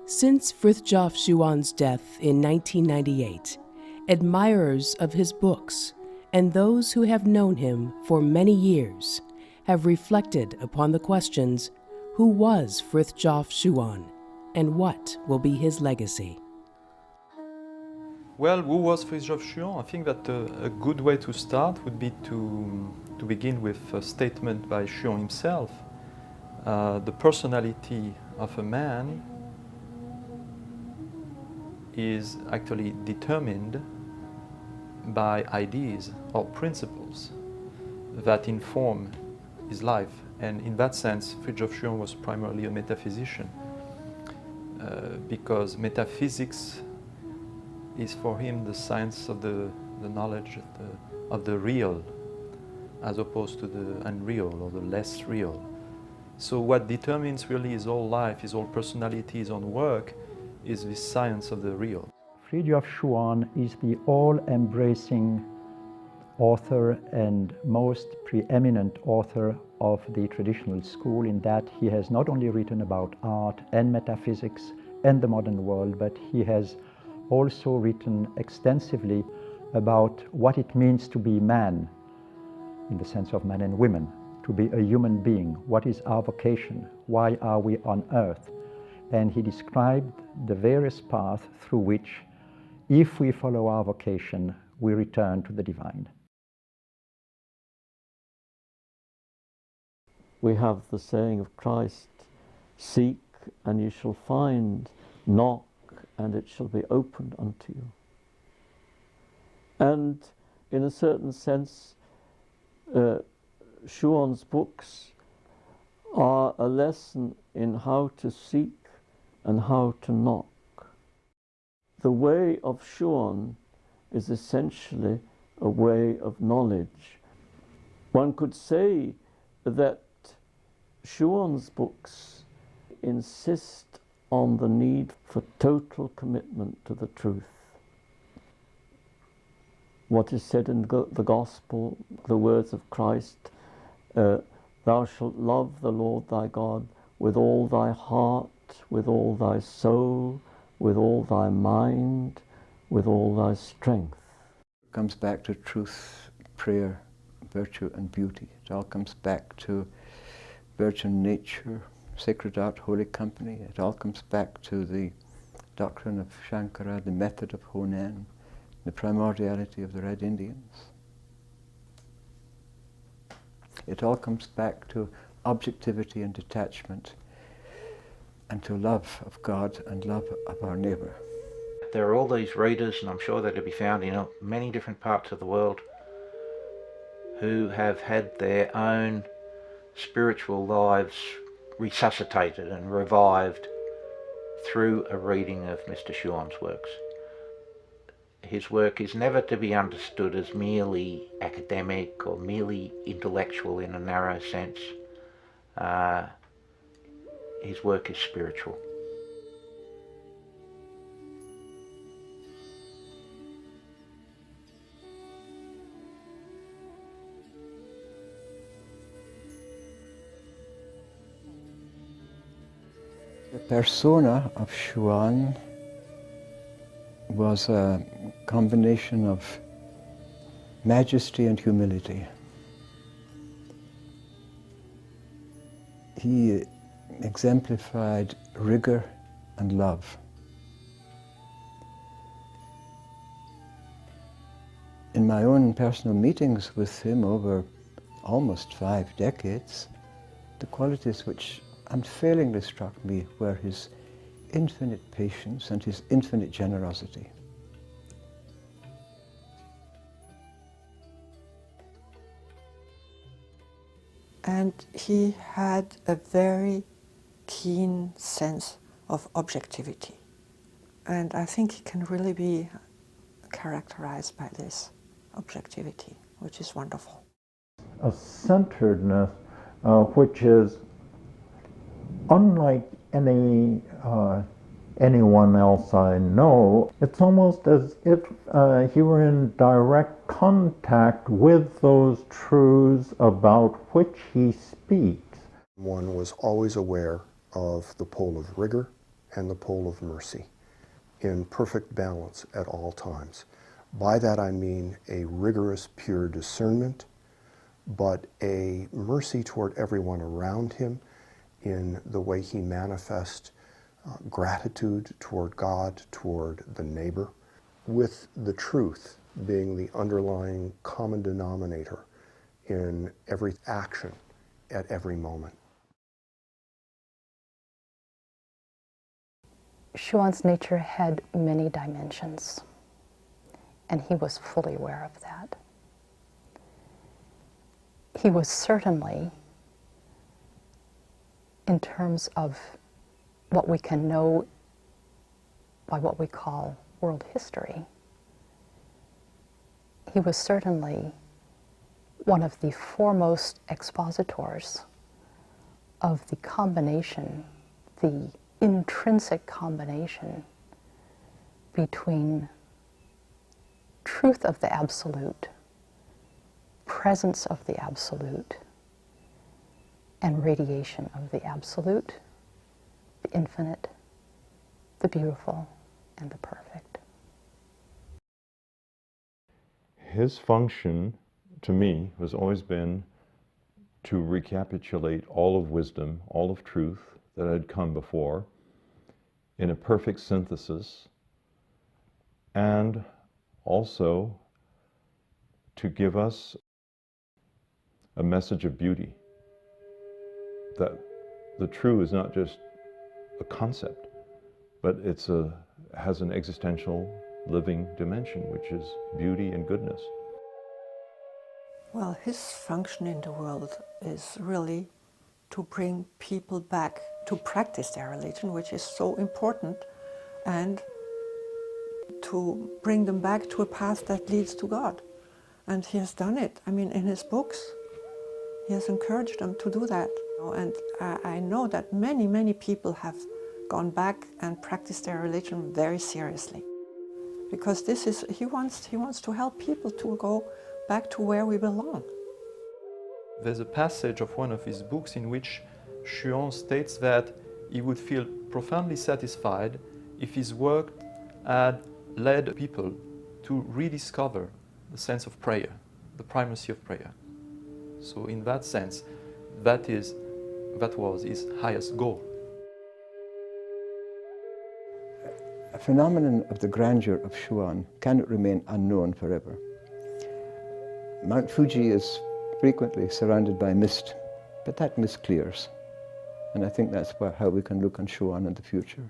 Since Fritjofa Šuona's death in 1998, admirers of his books and those who have known him for many years have reflected upon the questions, who was Fritjofa Šuona and what will be his legacy? Well, who was Fritjofa Šuona? I think that a good way to start would be to begin with a statement by Šuona himself. The personality of a man is actually determined by ideas or principles that inform his life. And in that sense, Fritjofa Šuona was primarily a metaphysician because metaphysics is for him the science of the knowledge of the real as opposed to the unreal or the less real. So what determines really his whole life, his whole personality, his own work is this science of the real. Fritjofa Šuona is the all-embracing author and most preeminent author of the traditional school, in that he has not only written about art and metaphysics and the modern world, but he has also written extensively about what it means to be man, in the sense of men and women, to be a human being. What is our vocation? Why are we on earth? And he described the various paths through which, if we follow our vocation, we return to the divine. We have the saying of Christ, seek and you shall find, knock and it shall be opened unto you. And in a certain sense, Šuona's books are a lesson in how to seek and how to knock. The way of Šuona is essentially a way of knowledge. One could say that Šuona's books insist on the need for total commitment to the truth. What is said in the Gospel, the words of Christ, thou shalt love the Lord thy God with all thy heart, with all thy soul, with all thy mind, with all thy strength. It comes back to truth, prayer, virtue and beauty. It all comes back to virgin nature, sacred art, holy company. It all comes back to the doctrine of Shankara, the method of Honan, the primordiality of the Red Indians. It all comes back to objectivity and detachment, and to love of God and love of our neighbour. There are all these readers, and I'm sure they're to be found in many different parts of the world, who have had their own spiritual lives resuscitated and revived through a reading of Mr. Šuona's works. His work is never to be understood as merely academic or merely intellectual in a narrow sense. His work is spiritual. The persona of Šuona was a combination of majesty and humility. He exemplified rigor and love. In my own personal meetings with him over almost 5 decades, the qualities which unfailingly struck me were his infinite patience and his infinite generosity. And he had a very keen sense of objectivity. And I think he can really be characterized by this objectivity, which is wonderful. A centeredness which is unlike anyone else I know. It's almost as if he were in direct contact with those truths about which he speaks. One was always aware of the pole of rigor and the pole of mercy in perfect balance at all times. By that I mean a rigorous, pure discernment, but a mercy toward everyone around him in the way he manifests gratitude toward God, toward the neighbor, with the truth being the underlying common denominator in every action at every moment. Shawns Nature had many dimensions, and he was fully aware of that. He was certainly, in terms of what we can know by what we call world history, he was certainly one of the foremost expositors of the combination, the intrinsic combination between truth of the absolute, presence of the absolute, and radiation of the absolute, the infinite, the beautiful, and the perfect. His function, to me, has always been to recapitulate all of wisdom, all of truth that had come before in a perfect synthesis, and also to give us a message of beauty, that the true is not just a concept, but has an existential living dimension, which is beauty and goodness. Well, his function in the world is really to bring people back to practice their religion, which is so important, and to bring them back to a path that leads to God. And he has done it. I mean, in his books, he has encouraged them to do that. And I know that many, many people have gone back and practiced their religion very seriously. Because he wants to help people to go back to where we belong. There's a passage of one of his books in which Shuon states that he would feel profoundly satisfied if his work had led people to rediscover the sense of prayer, the primacy of prayer. So in that sense, that was his highest goal. A phenomenon of the grandeur of Shuon cannot remain unknown forever. Mount Fuji is frequently surrounded by mist, but that mist clears. And I think that's how we can look on Shuon in the future.